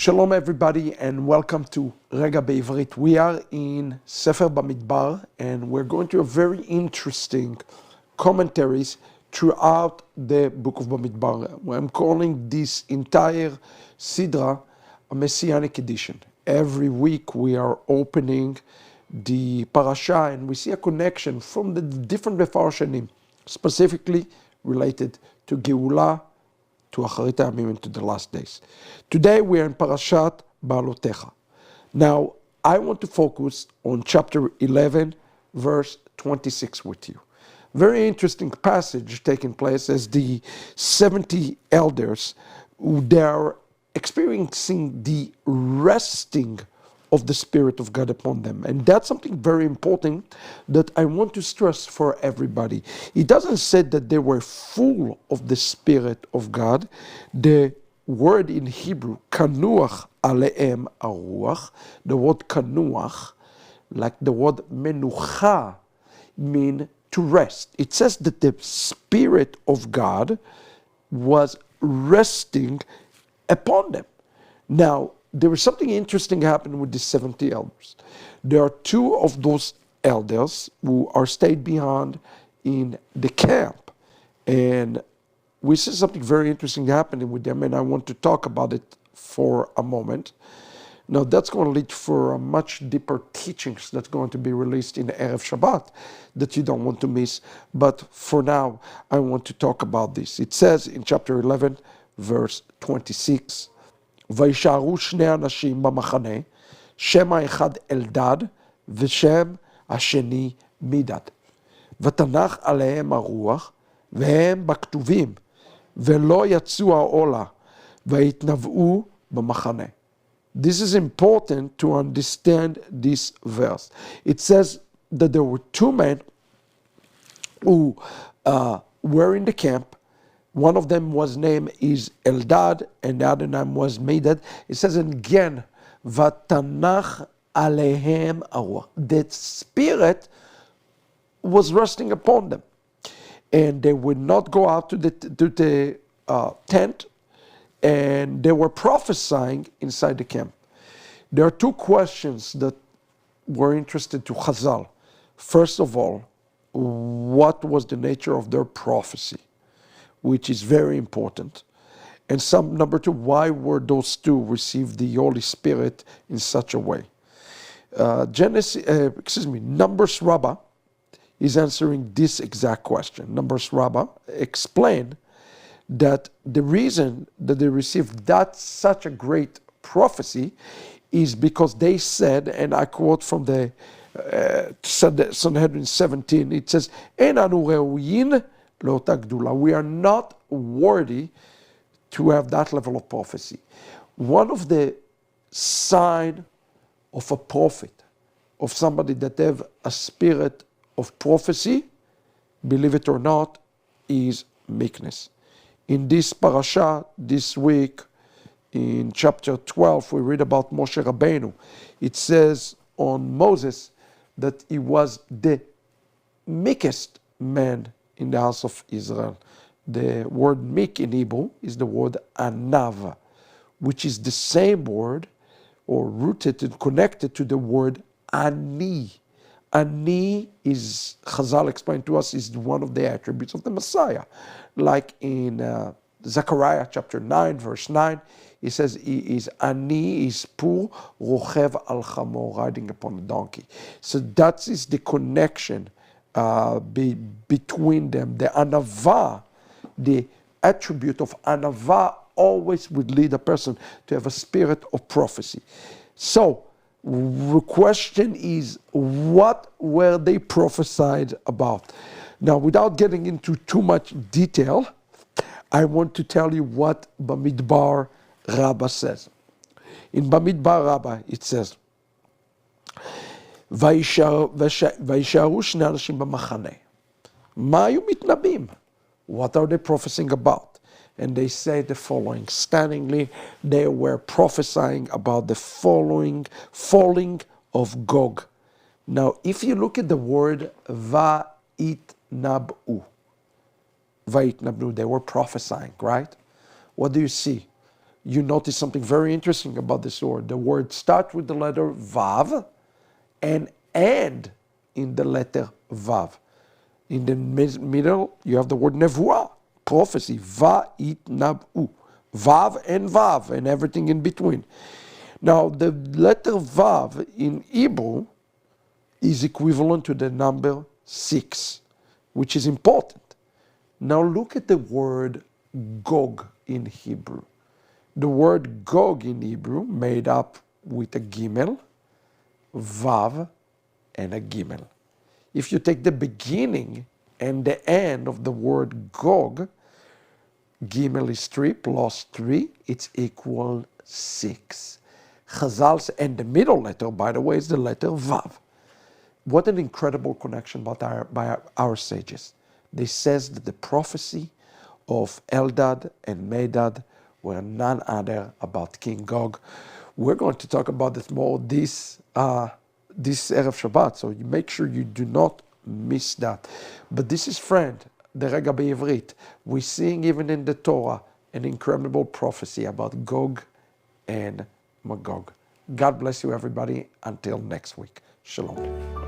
Shalom everybody and welcome to Regah Bivrit. We are in Sefer Bamidbar and we're going to have very interesting commentaries throughout the book of Bamidbar. I'm calling this entire Sidra a Messianic edition. Every week we are opening the Parasha and we see a connection from the different Mefarshim, specifically related to Geulah, to Ahavat and to the last days. Today we are in Parashat Beha'alotcha. Now, I want to focus on chapter 11, verse 26 with you. Very interesting passage taking place as the 70 elders, they are experiencing the resting of the Spirit of God upon them. And that's something very important that I want to stress for everybody. It doesn't say that they were full of the Spirit of God. The word in Hebrew, kanuach aleem aruach, the word kanuach, like the word menucha, mean to rest. It says that the Spirit of God was resting upon them. Now, there was something interesting happening with the 70 elders. There are two of those elders who are stayed behind in the camp. And we see something very interesting happening with them, and I want to talk about it for a moment. Now, that's going to lead for a much deeper teachings that's going to be released in Erev Shabbat that you don't want to miss. But for now, I want to talk about this. It says in chapter 11, verse 26, וישארו שני אנשים במחנה, שם האחד אלדד ושם השני מדד. ותנח עליהם הרוח, והם בכתובים, ולא יצאו העולה, והתנבאו במחנה. This is important to understand this verse. It says that there were two men who were in the camp. One of them was named is Eldad, and the other name was Medad. It says again, Vatanach alehem aruach. That Spirit was resting upon them, and they would not go out to the tent, and they were prophesying inside the camp. There are two questions that were interested to Chazal. First of all, what was the nature of their prophecy, which is very important. And number two, why were those two received the Holy Spirit in such a way? Numbers Rabbah is answering this exact question. Numbers Rabbah explained that the reason that they received such a great prophecy is because they said, and I quote from the Sanhedrin 17, it says, "En anu reuyin we are not worthy to have that level of prophecy." One of the signs of a prophet, of somebody that have a spirit of prophecy, believe it or not, is meekness. In this parasha, this week, in chapter 12, we read about Moshe Rabbeinu. It says on Moses that he was the meekest man in the house of Israel. The word meek in Hebrew is the word anav, which is the same word or rooted and connected to the word ani. Ani is, Chazal explained to us, is one of the attributes of the Messiah. Like in Zechariah chapter 9, verse 9, it says he is ani, is poor, rochev al chamor, riding upon a donkey. So that is the connection between them. The anava, the attribute of anava always would lead a person to have a spirit of prophecy. So the question is, what were they prophesied about? Now, without getting into too much detail, I want to tell you what Bamidbar Rabbah says. In Bamidbar Rabbah it says, וישארו שני אנשים במחנה. מה היו מתנבאים? What are they prophesying about? And they say the following. Stunningly, they were prophesying about the falling of Gog. Now, if you look at the word va'itnab'u, they were prophesying, right? What do you see? you notice something very interesting about this word. The word starts with the letter Vav and end in the letter Vav. In the middle, you have the word Nevuah, prophecy, Va'itnabu. Vav and everything in between. Now, the letter Vav in Hebrew is equivalent to the number 6, which is important. Now look at the word Gog in Hebrew. The word Gog in Hebrew made up with a Gimel, Vav, and a Gimel. If you take the beginning and the end of the word Gog, Gimel is 3 plus 3, it's equal 6. Chazal, and the middle letter, by the way, is the letter Vav. What an incredible connection by our sages. They says that the prophecy of Eldad and Medad were none other about King Gog. We're going to talk about this more this Erev Shabbat, so you make sure you do not miss that. But this is, friend, the Regah Bivrit. We're seeing even in the Torah an incredible prophecy about Gog and Magog. God bless you, everybody. Until next week. Shalom.